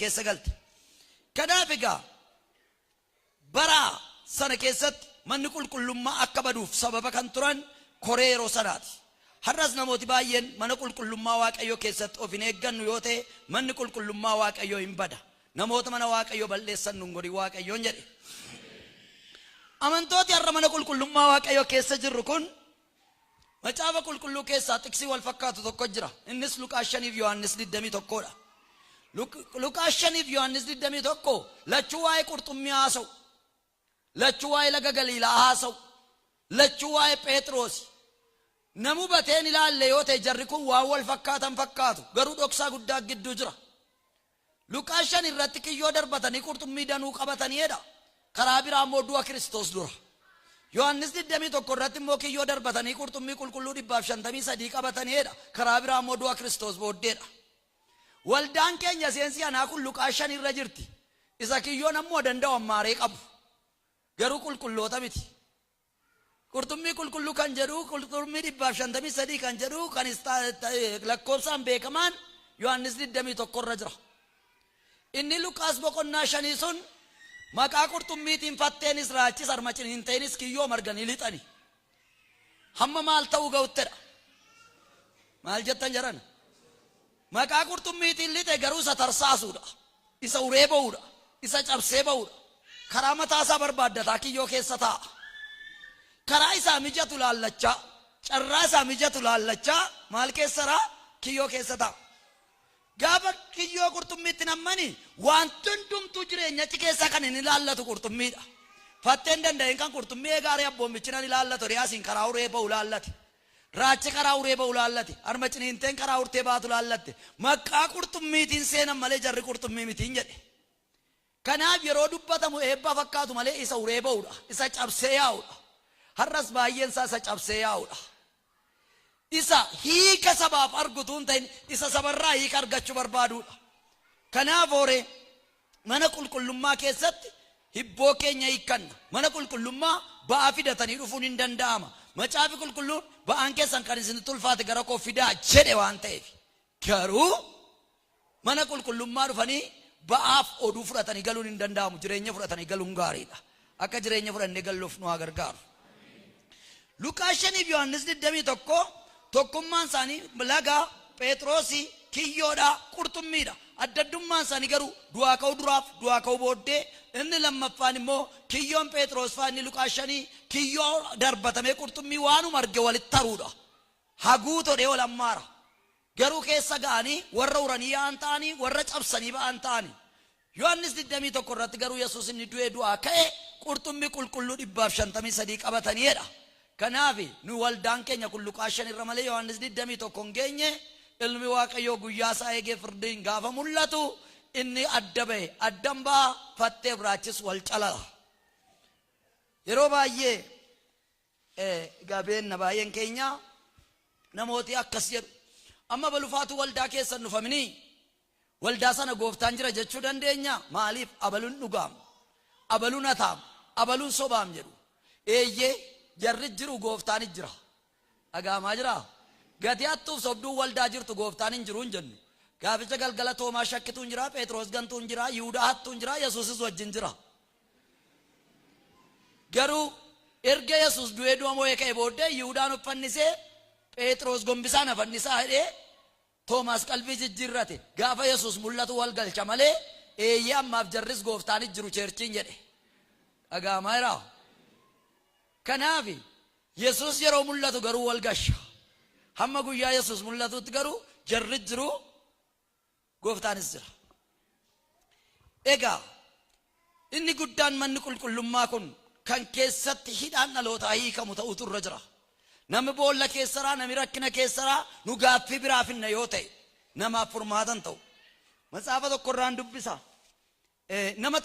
keessa galte. Kanaaf egaa bara sana keessatti manni qulqullummaa akka baduuf sababa kan turan koree yeroo sanaati. Har'as namooti baay'een mana qulqullummaa Waaqayyoo keessatti of hin eeggannu yoo ta'e manni qulqullummaa Waaqayyoo hin bada. Namoota mana Waaqayyoo balleessan nun godhi Waaqayyoon jedhe. Amantooti har'a mana qulqullummaa Waaqayyoo keessa jirru kun macaafa qulqulluu keessaa xiqsii wal fakkaatu tokko jira. Innis Luqaas 5 fi Yohannis 21 dha. Luqaas 5 fi Yohannis 21 lachuu waa'ee qurxummii haasa'u. Lachuu waa'ee laga Galiilaa haasa'u. Lachuu waa'ee Phexros. Namu bateen ilaalle yoo ta'e jarri kun waan wal fakkaatan fakkaatu garuu dhoksaa guddaa gidduu jira. Luqaas 5 irratti kiyyoo darbatanii qurxummii danuu qabataniidha. Karaa biraa immoo du'a Kiristoos dura. Yohannis 21 irratti immoo kiyyoo darbatanii qurxummii qulqulluu 153 qabataniidha. Karaa biraa immoo du'a Kiristoos booddeedha. Waldaan keenya seensi anaa kun Luqaas 5 irra jirti. Isa kiyyoon ammoo danda'u ammaaree qabu. Garuu qulqulloota miti. Qurxummii qulqulluu kan jedhu qurxummii 153 kan jedhu kan lakkoofsaan beekamaan Yohannis 21 irra jira. Inni Luqaas boqonnaa 5 sun maqaa qurxummiitiin fatteenis raachis armacin hin ta'inis kiyyoo marganii lixani. Hamma maal ta'uu ga'uttedha. Maal jettan jedhan? Maqaa qurxummiitiin lixe garuu isa tarsaasuudha. Isa uree ba'uudha. Isa cabsee ba'uudha. Karaa mataa isaa barbaaddataa kiyyoo keessa taa'a. Karaa isaa mijatu laallachaa. Carraa isaa mijatu laallachaa maal keessaraa? Kiyyoo keessa taa'a. Gaafa kiyyoo qurxummiitti nammani wanti hundumtuu jireenyachi keessa kan inni laallatu qurxummiidha. Fatteen danda'een kan qurxummii eegaarii abboomichinan ilaallatu riyaasiin karaa uree ba'u laallate. Raachi karaa uree ba'u laallate. Armaciniinteen karaa urtee baatu laallatte. Maqaa qurxummiitiin seenan malee jarri qurxummii mitiin jedhe. Kanaaf yeroo dubbatamu eebba fakkaatu malee isa uree ba'uudha. Isa cabsee yaa'uudha. Har'as baay'een isaa isa cabsee yaa'uudha. Isa hiika sabaaf argutuun ta'in isa sabarraa hiika argachuu barbaaduudha. Kanaaf hooree mana qulqullummaa keessatti hibboo keenya hiikkanna. Mana qulqullummaa ba'aa fidatanii dhufuun hin danda'ama. Macaafi qulqulluun ba'aan keessan kan isin tulfaate gara koo fidaa jedhe waan ta'eef. Garuu mana qulqullummaa dhufanii ba'aaf oduu fudhatanii galuun hin danda'amu. Jireenya fudhatanii galuun gaariidha. Akka jireenya fudhannee galuuf nu haa gargaaru. Luqaas 5 fi Yohannis 21 tokkummaan isaanii laga Phexrosi kiyyoodha qurxummiidha. Addaddummaan isaanii garuu du'aa ka'uu duraaf du'aa ka'uu booddee inni lammaffaan immoo kiyyoon Phexros fa'aa inni Luqaas 5 kiyyoo darbatamee qurxummii waanuma arge walitti taruudha. Haguu todhee wal ammaara. Garuu keessa ga'anii warra uranii yaa'an ta'anii warra cabsanii ba'an ta'anii. Yohannis 21 irratti garuu Yesuus inni du'ee du'aa ka'e qurxummii qulqulluu 153 qabataniidha. Kanaaf nu waldaan keenya kun Luqaas 5 irra malee Yohannis 21 hin geenye ilmi Waaqayyoo guyyaa isaa eegee firdiin gaafa mul'atu inni adda ba'e addan ba'a fattee biraachis wal calala. Yeroo baay'ee gabeenna baay'een keenya namooti akkas jedhu amma balufaatu waldaa keessan dhufamanii waldaa sana gooftaan jira jechuu dandeenya. Maaliif abaluun dhugaam abaluun hataam abaluun sobaam jedhu eeyyee jarri jiru gooftaan jira. Dhagaamaa jira. Gati hattuuf sobduu waldaa jirtu gooftaan hin jiru hin jennu. Gaaficha galgala Toomaa shakkituun jira, Phexros gantuun jira, Yihudaa hattuun jira, Yesuusis wajjin jira. Garuu erga Yesuus du'ee du'a moo'ee ka'e booddee Yihudaan uffannisee Phexros gombisaan afannisaa hidhee Toomaas qalbii jijjiirrate. Gaafa Yesuus mul'atu wal galcha malee eeyyee ammaaf jarris gooftaan jiru cheerchiin jedhe. Dhagaamaa jira. Kanaaf Yesuus yeroo mul'atu garuu wal gasha. Hamma guyyaa Yesuus mul'atutti garuu jarri jiru gooftaanis jira. Egaa inni guddaan manni qulqullummaa kun kan keessatti hidhaan dhalootaa hiikamu ta'utu irra jira. Namni boolla keessaraa namni rakkina keessaraa nu gaaffii biraa finna yoo ta'e namaaf furmaatan ta'u. Macaafa tokko irraan dubbisa. Nama